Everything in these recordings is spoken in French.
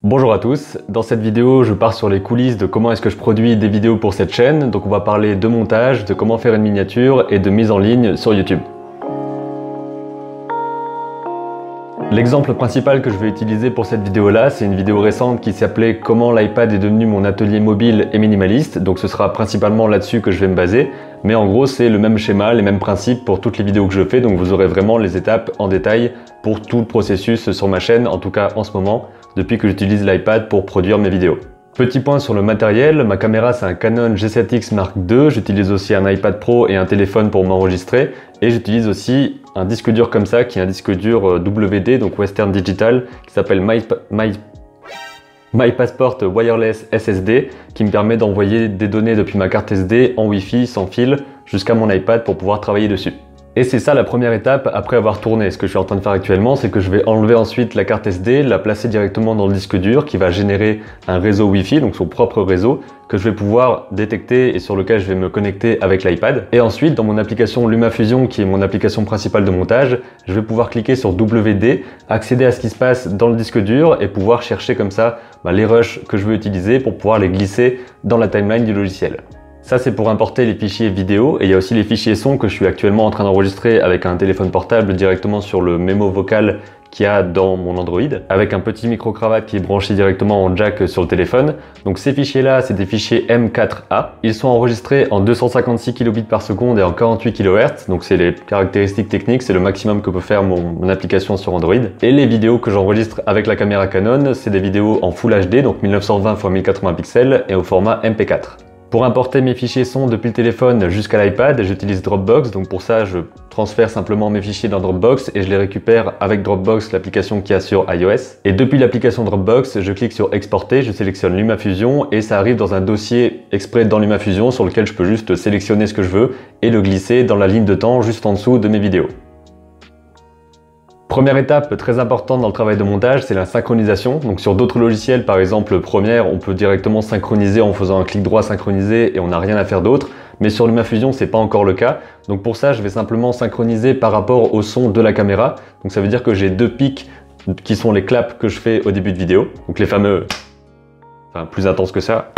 Bonjour à tous, dans cette vidéo je pars sur les coulisses de comment est-ce que je produis des vidéos pour cette chaîne. Donc on va parler de montage, de comment faire une miniature et de mise en ligne sur YouTube. L'exemple principal que je vais utiliser pour cette vidéo là, c'est une vidéo récente qui s'appelait Comment l'iPad est devenu mon atelier mobile et minimaliste. Donc ce sera principalement là-dessus que je vais me baser. Mais en gros c'est le même schéma, les mêmes principes pour toutes les vidéos que je fais. Donc vous aurez vraiment les étapes en détail pour tout le processus sur ma chaîne, en tout cas en ce moment, depuis que j'utilise l'iPad pour produire mes vidéos. Petit point sur le matériel, ma caméra c'est un Canon G7X Mark II, j'utilise aussi un iPad Pro et un téléphone pour m'enregistrer et j'utilise aussi un disque dur comme ça qui est un disque dur WD, donc Western Digital, qui s'appelle My Passport Wireless SSD, qui me permet d'envoyer des données depuis ma carte SD en Wi-Fi sans fil jusqu'à mon iPad pour pouvoir travailler dessus. Et c'est ça la première étape après avoir tourné. Ce que je suis en train de faire actuellement, c'est que je vais enlever ensuite la carte SD, la placer directement dans le disque dur qui va générer un réseau Wi-Fi, donc son propre réseau, que je vais pouvoir détecter et sur lequel je vais me connecter avec l'iPad. Et ensuite, dans mon application LumaFusion, qui est mon application principale de montage, je vais pouvoir cliquer sur WD, accéder à ce qui se passe dans le disque dur et pouvoir chercher comme ça les rushs que je veux utiliser pour pouvoir les glisser dans la timeline du logiciel. Ça c'est pour importer les fichiers vidéo et il y a aussi les fichiers son que je suis actuellement en train d'enregistrer avec un téléphone portable directement sur le mémo vocal qu'il y a dans mon Android avec un petit micro-cravate qui est branché directement en jack sur le téléphone. Donc ces fichiers là c'est des fichiers M4A. Ils sont enregistrés en 256 kilobits par seconde et en 48 kHz. Donc c'est les caractéristiques techniques, c'est le maximum que peut faire mon application sur Android. Et les vidéos que j'enregistre avec la caméra Canon, c'est des vidéos en Full HD, donc 1920 x 1080 pixels et au format MP4. Pour importer mes fichiers son depuis le téléphone jusqu'à l'iPad, j'utilise Dropbox. Donc pour ça, je transfère simplement mes fichiers dans Dropbox et je les récupère avec Dropbox, l'application qu'il y a sur iOS. Et depuis l'application Dropbox, je clique sur Exporter, je sélectionne LumaFusion et ça arrive dans un dossier exprès dans LumaFusion sur lequel je peux juste sélectionner ce que je veux et le glisser dans la ligne de temps juste en dessous de mes vidéos. Première étape très importante dans le travail de montage, c'est la synchronisation. Donc sur d'autres logiciels, par exemple Premiere, on peut directement synchroniser en faisant un clic droit synchroniser et on n'a rien à faire d'autre. Mais sur LumaFusion, c'est pas encore le cas. Donc pour ça, je vais simplement synchroniser par rapport au son de la caméra. Donc ça veut dire que j'ai deux pics qui sont les claps que je fais au début de vidéo. Donc les fameux, enfin plus intenses que ça.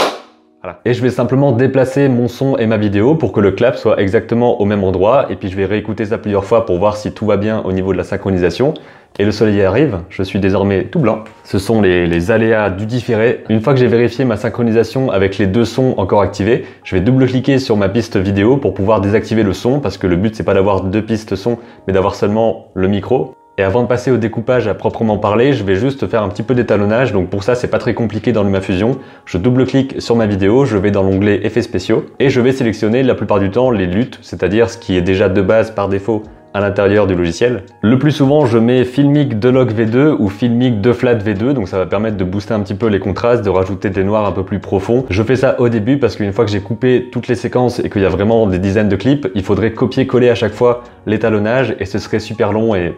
Voilà. Et je vais simplement déplacer mon son et ma vidéo pour que le clap soit exactement au même endroit et puis je vais réécouter ça plusieurs fois pour voir si tout va bien au niveau de la synchronisation. Et le soleil arrive, je suis désormais tout blanc. Ce sont les aléas du différé. Une fois que j'ai vérifié ma synchronisation avec les deux sons encore activés, je vais double-cliquer sur ma piste vidéo pour pouvoir désactiver le son parce que le but c'est pas d'avoir deux pistes son mais d'avoir seulement le micro. Et avant de passer au découpage à proprement parler, je vais juste faire un petit peu d'étalonnage. Donc pour ça, c'est pas très compliqué dans LumaFusion. Je double-clique sur ma vidéo, je vais dans l'onglet Effets spéciaux et je vais sélectionner la plupart du temps les LUT, c'est-à-dire ce qui est déjà de base par défaut à l'intérieur du logiciel. Le plus souvent, je mets Filmic Delog V2 ou Filmic Deflat V2, donc ça va permettre de booster un petit peu les contrastes, de rajouter des noirs un peu plus profonds. Je fais ça au début parce qu'une fois que j'ai coupé toutes les séquences et qu'il y a vraiment des dizaines de clips, il faudrait copier-coller à chaque fois l'étalonnage et ce serait super long et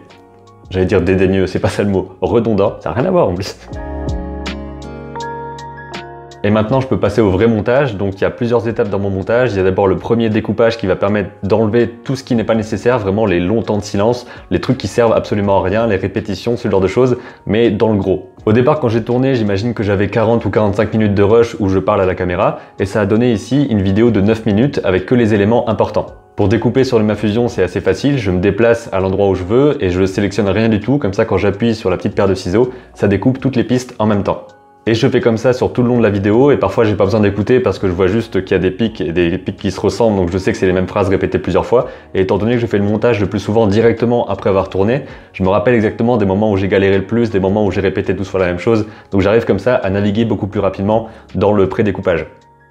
j'allais dire dédaigneux, c'est pas ça le mot, redondant, ça n'a rien à voir en plus. Et maintenant je peux passer au vrai montage, donc il y a plusieurs étapes dans mon montage. Il y a d'abord le premier découpage qui va permettre d'enlever tout ce qui n'est pas nécessaire, vraiment les longs temps de silence, les trucs qui servent absolument à rien, les répétitions, ce genre de choses, mais dans le gros. Au départ quand j'ai tourné, j'imagine que j'avais 40 ou 45 minutes de rush où je parle à la caméra, et ça a donné ici une vidéo de 9 minutes avec que les éléments importants. Pour découper sur LumaFusion, c'est assez facile, je me déplace à l'endroit où je veux et je ne sélectionne rien du tout, comme ça quand j'appuie sur la petite paire de ciseaux, ça découpe toutes les pistes en même temps. Et je fais comme ça sur tout le long de la vidéo et parfois j'ai pas besoin d'écouter parce que je vois juste qu'il y a des pics et des pics qui se ressemblent, donc je sais que c'est les mêmes phrases répétées plusieurs fois. Et étant donné que je fais le montage le plus souvent directement après avoir tourné, je me rappelle exactement des moments où j'ai galéré le plus, des moments où j'ai répété 12 fois la même chose, donc j'arrive comme ça à naviguer beaucoup plus rapidement dans le pré-découpage.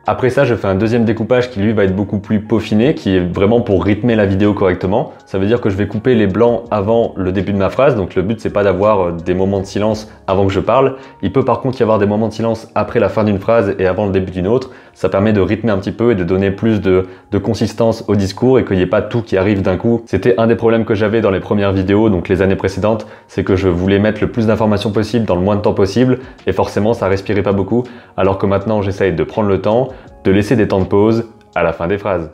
Après ça, je fais un deuxième découpage qui lui va être beaucoup plus peaufiné, qui est vraiment pour rythmer la vidéo correctement. Ça veut dire que je vais couper les blancs avant le début de ma phrase, donc le but c'est pas d'avoir des moments de silence avant que je parle. Il peut par contre y avoir des moments de silence après la fin d'une phrase et avant le début d'une autre. Ça permet de rythmer un petit peu et de donner plus de consistance au discours et qu'il n'y ait pas tout qui arrive d'un coup. C'était un des problèmes que j'avais dans les premières vidéos, donc les années précédentes, c'est que je voulais mettre le plus d'informations possible dans le moins de temps possible et forcément ça respirait pas beaucoup, alors que maintenant j'essaye de prendre le temps, de laisser des temps de pause à la fin des phrases.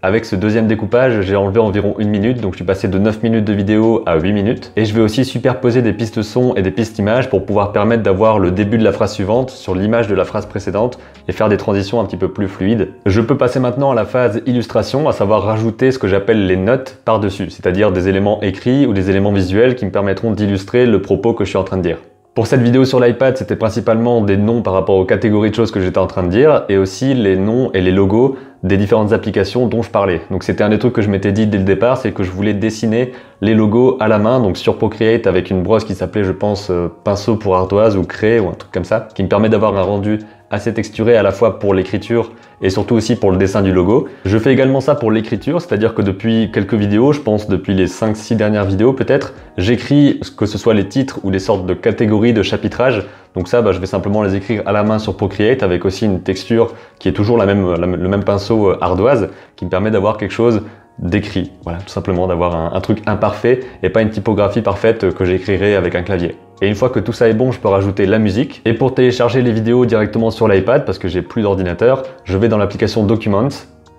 avec ce deuxième découpage, j'ai enlevé environ 1 minute, donc je suis passé de 9 minutes de vidéo à 8 minutes. Et je vais aussi superposer des pistes son et des pistes images pour pouvoir permettre d'avoir le début de la phrase suivante sur l'image de la phrase précédente et faire des transitions un petit peu plus fluides. Je peux passer maintenant à la phase illustration, à savoir rajouter ce que j'appelle les notes par-dessus, c'est-à-dire des éléments écrits ou des éléments visuels qui me permettront d'illustrer le propos que je suis en train de dire. Pour cette vidéo sur l'iPad, c'était principalement des noms par rapport aux catégories de choses que j'étais en train de dire et aussi les noms et les logos des différentes applications dont je parlais. Donc c'était un des trucs que je m'étais dit dès le départ, c'est que je voulais dessiner les logos à la main, donc sur Procreate avec une brosse qui s'appelait je pense pinceau pour ardoise ou craie ou un truc comme ça, qui me permet d'avoir un rendu assez texturé à la fois pour l'écriture et surtout aussi pour le dessin du logo. Je fais également ça pour l'écriture, c'est-à-dire que depuis quelques vidéos, je pense depuis les 5-6 dernières vidéos peut-être, j'écris que ce soit les titres ou des sortes de catégories de chapitrage. Donc ça, je vais simplement les écrire à la main sur Procreate avec aussi une texture qui est toujours le même pinceau ardoise qui me permet d'avoir quelque chose d'écrit. Voilà, tout simplement d'avoir un truc imparfait et pas une typographie parfaite que j'écrirai avec un clavier. Et une fois que tout ça est bon, je peux rajouter la musique. Et pour télécharger les vidéos directement sur l'iPad, parce que j'ai plus d'ordinateur, je vais dans l'application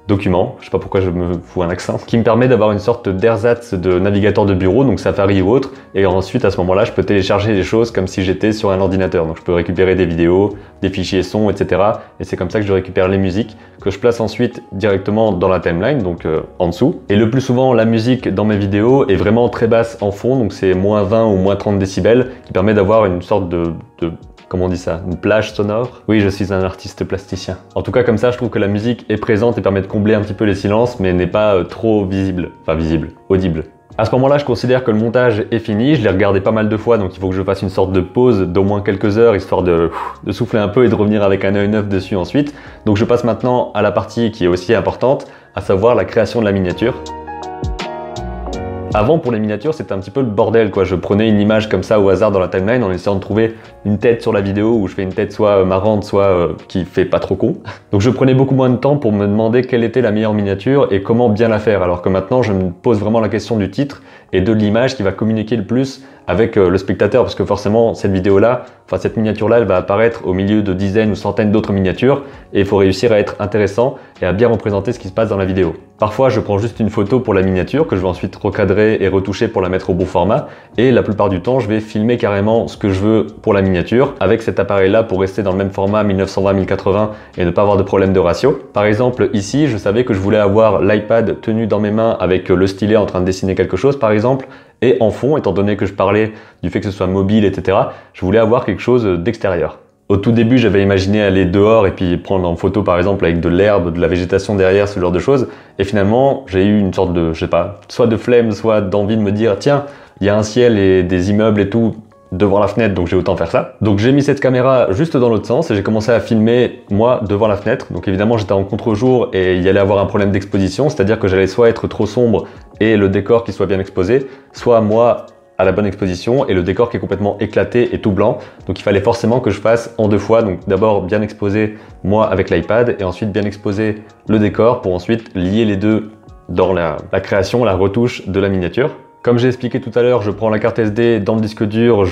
Documents, je sais pas pourquoi je me fous un accent, qui me permet d'avoir une sorte d'ersatz de navigateur de bureau, donc Safari ou autre, et ensuite à ce moment-là, je peux télécharger des choses comme si j'étais sur un ordinateur. Donc je peux récupérer des vidéos, des fichiers son, etc. Et c'est comme ça que je récupère les musiques, que je place ensuite directement dans la timeline, donc en dessous. Et le plus souvent, la musique dans mes vidéos est vraiment très basse en fond, donc c'est moins 20 ou moins 30 décibels, qui permet d'avoir une sorte de comment on dit ça? Une plage sonore? Oui, je suis un artiste plasticien. En tout cas, comme ça, je trouve que la musique est présente et permet de combler un petit peu les silences, mais n'est pas trop visible. Enfin, visible, audible. À ce moment-là, je considère que le montage est fini. Je l'ai regardé pas mal de fois, donc il faut que je fasse une sorte de pause d'au moins quelques heures, histoire de souffler un peu et de revenir avec un œil neuf dessus ensuite. Donc je passe maintenant à la partie qui est aussi importante, à savoir la création de la miniature. Avant, pour les miniatures, c'était un petit peu le bordel, quoi. Je prenais une image comme ça au hasard dans la timeline en essayant de trouver une tête sur la vidéo où je fais une tête soit marrante, soit qui fait pas trop con. Donc je prenais beaucoup moins de temps pour me demander quelle était la meilleure miniature et comment bien la faire. Alors que maintenant, je me pose vraiment la question du titre et de l'image qui va communiquer le plus avec le spectateur, parce que forcément cette vidéo-là, enfin cette miniature-là, elle va apparaître au milieu de dizaines ou centaines d'autres miniatures et il faut réussir à être intéressant et à bien représenter ce qui se passe dans la vidéo. Parfois je prends juste une photo pour la miniature que je vais ensuite recadrer et retoucher pour la mettre au bon format, et la plupart du temps je vais filmer carrément ce que je veux pour la miniature avec cet appareil-là pour rester dans le même format 1920-1080 et ne pas avoir de problème de ratio. Par exemple ici, je savais que je voulais avoir l'iPad tenu dans mes mains avec le stylet en train de dessiner quelque chose par exemple, et en fond, étant donné que je parlais du fait que ce soit mobile, etc., je voulais avoir quelque chose d'extérieur. Au tout début, j'avais imaginé aller dehors et puis prendre en photo par exemple avec de l'herbe, de la végétation derrière, ce genre de choses. Et finalement, j'ai eu une sorte de, je sais pas, soit de flemme, soit d'envie de me dire, tiens, il y a un ciel et des immeubles et tout devant la fenêtre, donc j'ai autant faire ça. Donc j'ai mis cette caméra juste dans l'autre sens et j'ai commencé à filmer moi devant la fenêtre. Donc évidemment j'étais en contre-jour et il y allait avoir un problème d'exposition, c'est-à-dire que j'allais soit être trop sombre et le décor qui soit bien exposé, soit moi à la bonne exposition et le décor qui est complètement éclaté et tout blanc. Donc il fallait forcément que je fasse en deux fois, donc d'abord bien exposer moi avec l'iPad et ensuite bien exposer le décor pour ensuite lier les deux dans la création, la retouche de la miniature. Comme j'ai expliqué tout à l'heure, je prends la carte SD dans le disque dur,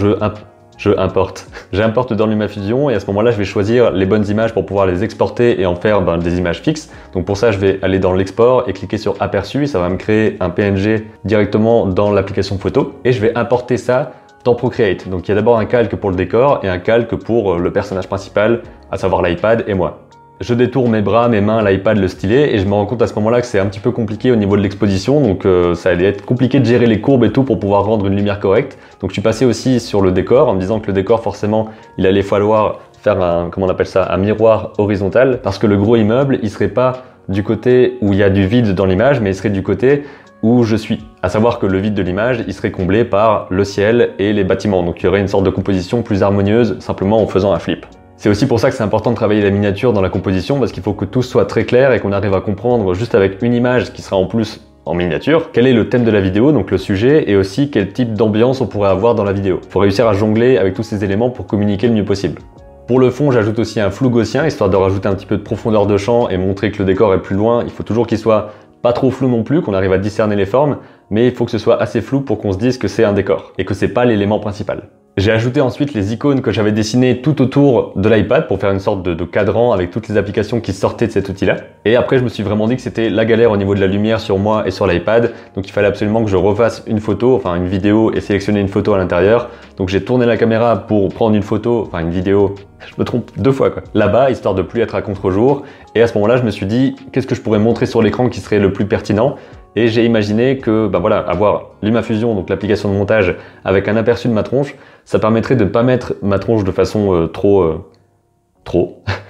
j'importe dans LumaFusion et à ce moment-là, je vais choisir les bonnes images pour pouvoir les exporter et en faire des images fixes. Donc pour ça, je vais aller dans l'export et cliquer sur aperçu. Ça va me créer un PNG directement dans l'application photo et je vais importer ça dans Procreate. Donc il y a d'abord un calque pour le décor et un calque pour le personnage principal, à savoir l'iPad et moi. Je détourne mes bras, mes mains, l'iPad, le stylet et je me rends compte à ce moment-là que c'est un petit peu compliqué au niveau de l'exposition, donc ça allait être compliqué de gérer les courbes et tout pour pouvoir rendre une lumière correcte. Donc je suis passé aussi sur le décor en me disant que le décor forcément il allait falloir faire un, comment on appelle ça, un miroir horizontal, parce que le gros immeuble il serait pas du côté où il y a du vide dans l'image, mais il serait du côté où je suis. À savoir que le vide de l'image il serait comblé par le ciel et les bâtiments, donc il y aurait une sorte de composition plus harmonieuse simplement en faisant un flip. C'est aussi pour ça que c'est important de travailler la miniature dans la composition, parce qu'il faut que tout soit très clair et qu'on arrive à comprendre juste avec une image qui sera en plus en miniature, quel est le thème de la vidéo, donc le sujet, et aussi quel type d'ambiance on pourrait avoir dans la vidéo. Il faut réussir à jongler avec tous ces éléments pour communiquer le mieux possible. Pour le fond, j'ajoute aussi un flou gaussien, histoire de rajouter un petit peu de profondeur de champ et montrer que le décor est plus loin. Il faut toujours qu'il soit pas trop flou non plus, qu'on arrive à discerner les formes, mais il faut que ce soit assez flou pour qu'on se dise que c'est un décor et que c'est pas l'élément principal. J'ai ajouté ensuite les icônes que j'avais dessinées tout autour de l'iPad pour faire une sorte de cadran avec toutes les applications qui sortaient de cet outil-là. Et après, je me suis vraiment dit que c'était la galère au niveau de la lumière sur moi et sur l'iPad. Donc il fallait absolument que je refasse une photo, enfin une vidéo et sélectionner une photo à l'intérieur. Donc j'ai tourné la caméra pour prendre une photo, enfin une vidéo, je me trompe 2 fois quoi, là-bas, histoire de plus être à contre-jour. Et à ce moment-là, je me suis dit, qu'est-ce que je pourrais montrer sur l'écran qui serait le plus pertinent? Et j'ai imaginé que voilà, avoir LumaFusion, donc l'application de montage, avec un aperçu de ma tronche, ça permettrait de ne pas mettre ma tronche de façon trop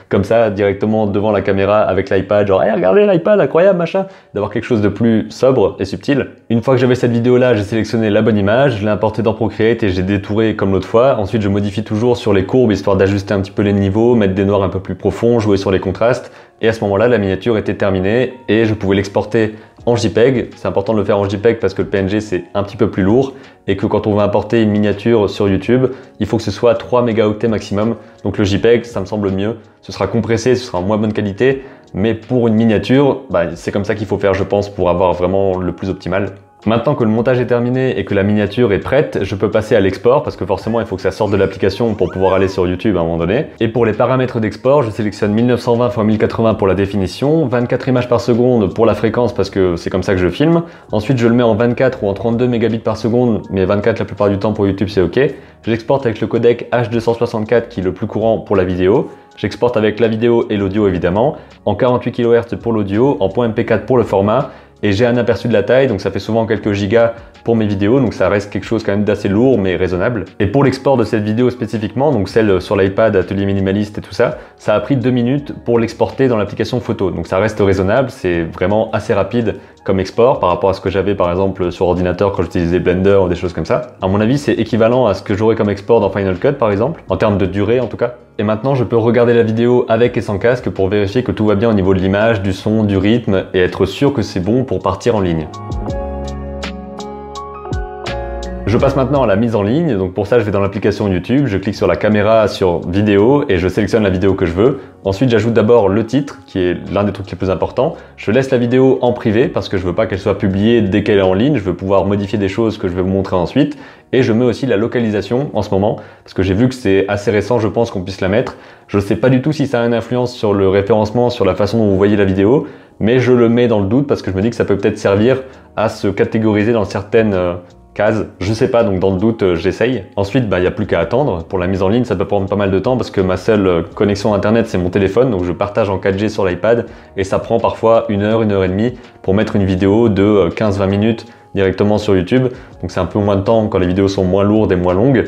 comme ça, directement devant la caméra avec l'iPad, genre hey, regardez l'iPad, incroyable, machin, d'avoir quelque chose de plus sobre et subtil. Une fois que j'avais cette vidéo-là, j'ai sélectionné la bonne image, je l'ai importée dans Procreate et j'ai détouré comme l'autre fois. Ensuite, je modifie toujours sur les courbes, histoire d'ajuster un petit peu les niveaux, mettre des noirs un peu plus profonds, jouer sur les contrastes. Et à ce moment-là, la miniature était terminée et je pouvais l'exporter en JPEG. C'est important de le faire en JPEG parce que le PNG c'est un petit peu plus lourd et que quand on veut importer une miniature sur YouTube, il faut que ce soit 3 mégaoctets maximum. Donc le JPEG, ça me semble mieux. Ce sera compressé, ce sera en moins bonne qualité, mais pour une miniature, c'est comme ça qu'il faut faire, je pense, pour avoir vraiment le plus optimal. Maintenant que le montage est terminé et que la miniature est prête, je peux passer à l'export parce que forcément il faut que ça sorte de l'application pour pouvoir aller sur YouTube à un moment donné. Et pour les paramètres d'export, je sélectionne 1920 x 1080 pour la définition, 24 images par seconde pour la fréquence parce que c'est comme ça que je filme. Ensuite je le mets en 24 ou en 32 mégabits par seconde, mais 24 la plupart du temps pour YouTube c'est ok. J'exporte avec le codec H264 qui est le plus courant pour la vidéo. J'exporte avec la vidéo et l'audio évidemment, en 48 kHz pour l'audio, en .mp4 pour le format. Et j'ai un aperçu de la taille, donc ça fait souvent quelques gigas pour mes vidéos, donc ça reste quelque chose quand même d'assez lourd mais raisonnable. Et pour l'export de cette vidéo spécifiquement, donc celle sur l'iPad, atelier minimaliste et tout ça, ça a pris 2 minutes pour l'exporter dans l'application photo. Donc ça reste raisonnable, c'est vraiment assez rapide comme export par rapport à ce que j'avais par exemple sur ordinateur quand j'utilisais Blender ou des choses comme ça. À mon avis, c'est équivalent à ce que j'aurais comme export dans Final Cut par exemple, en termes de durée en tout cas. Et maintenant, je peux regarder la vidéo avec et sans casque pour vérifier que tout va bien au niveau de l'image, du son, du rythme et être sûr que c'est bon pour partir en ligne. Je passe maintenant à la mise en ligne, donc pour ça je vais dans l'application YouTube, je clique sur la caméra sur vidéo et je sélectionne la vidéo que je veux. Ensuite j'ajoute d'abord le titre, qui est l'un des trucs les plus importants. Je laisse la vidéo en privé parce que je veux pas qu'elle soit publiée dès qu'elle est en ligne, je veux pouvoir modifier des choses que je vais vous montrer ensuite. Et je mets aussi la localisation en ce moment, parce que j'ai vu que c'est assez récent, je pense qu'on puisse la mettre. Je ne sais pas du tout si ça a une influence sur le référencement, sur la façon dont vous voyez la vidéo, mais je le mets dans le doute parce que je me dis que ça peut peut-être servir à se catégoriser dans certaines cases. Je sais pas, donc dans le doute, j'essaye. Ensuite, il n'y a plus qu'à attendre. Pour la mise en ligne, ça peut prendre pas mal de temps parce que ma seule connexion internet, c'est mon téléphone, donc je partage en 4G sur l'iPad et ça prend parfois 1 heure, 1 heure et demie pour mettre une vidéo de 15-20 minutes directement sur YouTube. Donc c'est un peu moins de temps quand les vidéos sont moins lourdes et moins longues.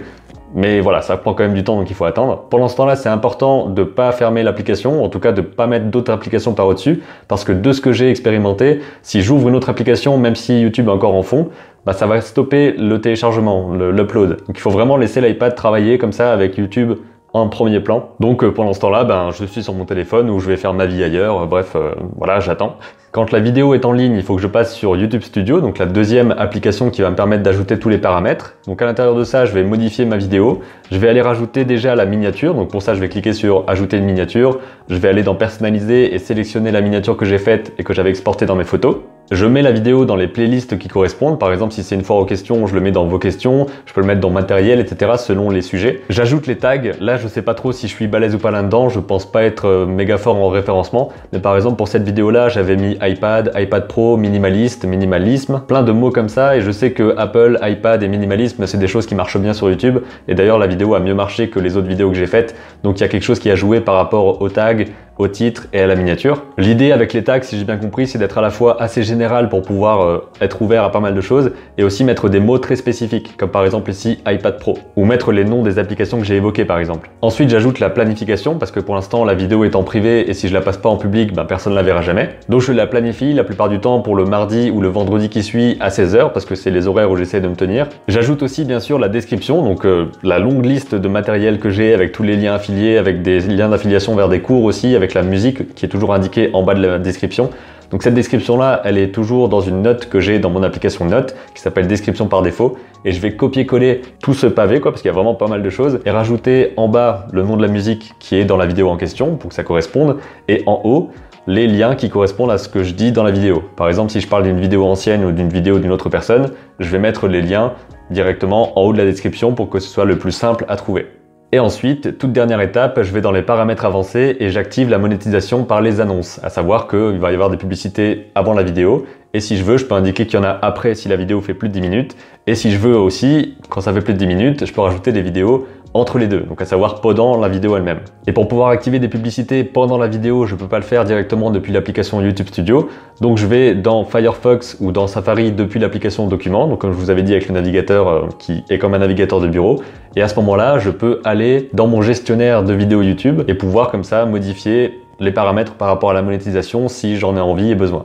Mais voilà, ça prend quand même du temps, donc il faut attendre. Pendant ce temps-là, c'est important de ne pas fermer l'application, en tout cas de ne pas mettre d'autres applications par au-dessus, parce que de ce que j'ai expérimenté, si j'ouvre une autre application, même si YouTube est encore en fond, ça va stopper le téléchargement, l'upload. Donc il faut vraiment laisser l'iPad travailler comme ça avec YouTube en premier plan. Donc pendant ce temps-là, je suis sur mon téléphone ou je vais faire ma vie ailleurs, bref, voilà, j'attends. Quand la vidéo est en ligne, il faut que je passe sur YouTube Studio, donc la deuxième application qui va me permettre d'ajouter tous les paramètres. Donc à l'intérieur de ça, je vais modifier ma vidéo. Je vais aller rajouter déjà la miniature, donc pour ça, je vais cliquer sur Ajouter une miniature. Je vais aller dans Personnaliser et sélectionner la miniature que j'ai faite et que j'avais exportée dans mes photos. Je mets la vidéo dans les playlists qui correspondent. Par exemple, si c'est une foire aux questions, je le mets dans vos questions. Je peux le mettre dans matériel, etc. selon les sujets. J'ajoute les tags. Là, je sais pas trop si je suis balèze ou pas là-dedans. Je pense pas être méga fort en référencement. Mais par exemple, pour cette vidéo-là, j'avais mis iPad, iPad Pro, minimaliste, minimalisme. Plein de mots comme ça. Et je sais que Apple, iPad et minimalisme, c'est des choses qui marchent bien sur YouTube. Et d'ailleurs, la vidéo a mieux marché que les autres vidéos que j'ai faites. Donc, il y a quelque chose qui a joué par rapport aux tags, au titre et à la miniature. L'idée avec les tags, si j'ai bien compris, c'est d'être à la fois assez général pour pouvoir être ouvert à pas mal de choses et aussi mettre des mots très spécifiques, comme par exemple ici iPad Pro, ou mettre les noms des applications que j'ai évoquées par exemple. Ensuite, j'ajoute la planification parce que pour l'instant, la vidéo est en privé et si je la passe pas en public, personne ne la verra jamais. Donc je la planifie la plupart du temps pour le mardi ou le vendredi qui suit à 16h parce que c'est les horaires où j'essaie de me tenir. J'ajoute aussi bien sûr la description, donc la longue liste de matériel que j'ai avec tous les liens affiliés, avec des liens d'affiliation vers des cours aussi, avec la musique qui est toujours indiquée en bas de la description. Donc cette description-là, elle est toujours dans une note que j'ai dans mon application Notes qui s'appelle description par défaut et je vais copier-coller tout ce pavé parce qu'il y a vraiment pas mal de choses et rajouter en bas le nom de la musique qui est dans la vidéo en question pour que ça corresponde et en haut les liens qui correspondent à ce que je dis dans la vidéo. Par exemple, si je parle d'une vidéo ancienne ou d'une vidéo d'une autre personne, je vais mettre les liens directement en haut de la description pour que ce soit le plus simple à trouver. Et ensuite, toute dernière étape, je vais dans les paramètres avancés et j'active la monétisation par les annonces, à savoir qu'il va y avoir des publicités avant la vidéo, et si je veux, je peux indiquer qu'il y en a après si la vidéo fait plus de 10 minutes, et si je veux aussi, quand ça fait plus de 10 minutes, je peux rajouter des vidéos entre les deux, donc à savoir pendant la vidéo elle-même. Et pour pouvoir activer des publicités pendant la vidéo, je ne peux pas le faire directement depuis l'application YouTube Studio, donc je vais dans Firefox ou dans Safari depuis l'application Documents, donc comme je vous avais dit avec le navigateur qui est comme un navigateur de bureau, et à ce moment-là, je peux aller dans mon gestionnaire de vidéos YouTube et pouvoir comme ça modifier les paramètres par rapport à la monétisation si j'en ai envie et besoin.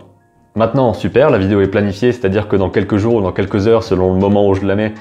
Maintenant, super, la vidéo est planifiée, c'est-à-dire que dans quelques jours ou dans quelques heures, selon le moment où je la mets,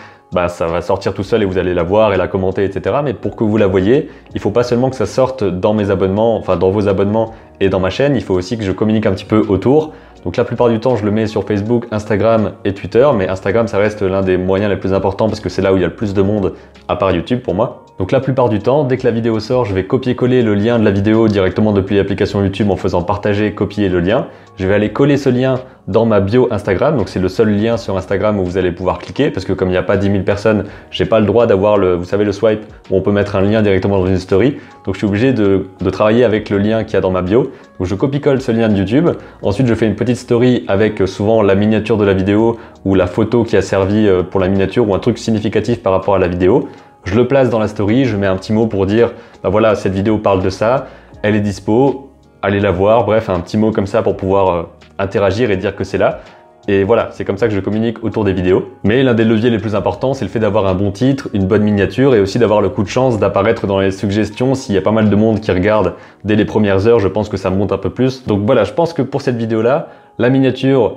ça va sortir tout seul et vous allez la voir et la commenter, etc. Mais pour que vous la voyez, il faut pas seulement que ça sorte dans mes abonnements, enfin dans vos abonnements et dans ma chaîne, il faut aussi que je communique un petit peu autour. Donc la plupart du temps, je le mets sur Facebook, Instagram et Twitter, mais Instagram, ça reste l'un des moyens les plus importants parce que c'est là où il y a le plus de monde, à part YouTube pour moi. Donc la plupart du temps, dès que la vidéo sort, je vais copier-coller le lien de la vidéo directement depuis l'application YouTube en faisant partager, copier le lien. Je vais aller coller ce lien dans ma bio Instagram, donc c'est le seul lien sur Instagram où vous allez pouvoir cliquer, parce que comme il n'y a pas 10 000 personnes, j'ai pas le droit d'avoir vous savez, le swipe où on peut mettre un lien directement dans une story. Donc je suis obligé de travailler avec le lien qu'il y a dans ma bio. Donc je copie-colle ce lien de YouTube. Ensuite, je fais une petite story avec souvent la miniature de la vidéo ou la photo qui a servi pour la miniature ou un truc significatif par rapport à la vidéo. Je le place dans la story, je mets un petit mot pour dire, voilà, cette vidéo parle de ça, elle est dispo, allez la voir, bref, un petit mot comme ça pour pouvoir interagir et dire que c'est là. Et voilà, c'est comme ça que je communique autour des vidéos. Mais l'un des leviers les plus importants, c'est le fait d'avoir un bon titre, une bonne miniature et aussi d'avoir le coup de chance d'apparaître dans les suggestions. S'il y a pas mal de monde qui regarde dès les premières heures, je pense que ça monte un peu plus. Donc voilà, je pense que pour cette vidéo-là, la miniature,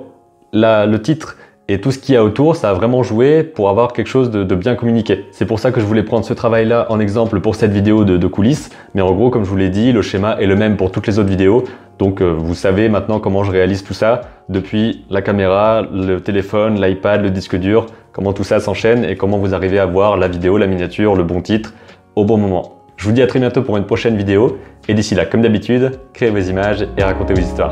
le titre et tout ce qu'il y a autour, ça a vraiment joué pour avoir quelque chose de bien communiqué. C'est pour ça que je voulais prendre ce travail-là en exemple pour cette vidéo de coulisses. Mais en gros, comme je vous l'ai dit, le schéma est le même pour toutes les autres vidéos. Donc vous savez maintenant comment je réalise tout ça depuis la caméra, le téléphone, l'iPad, le disque dur, comment tout ça s'enchaîne et comment vous arrivez à voir la vidéo, la miniature, le bon titre au bon moment. Je vous dis à très bientôt pour une prochaine vidéo et d'ici là, comme d'habitude, créez vos images et racontez vos histoires.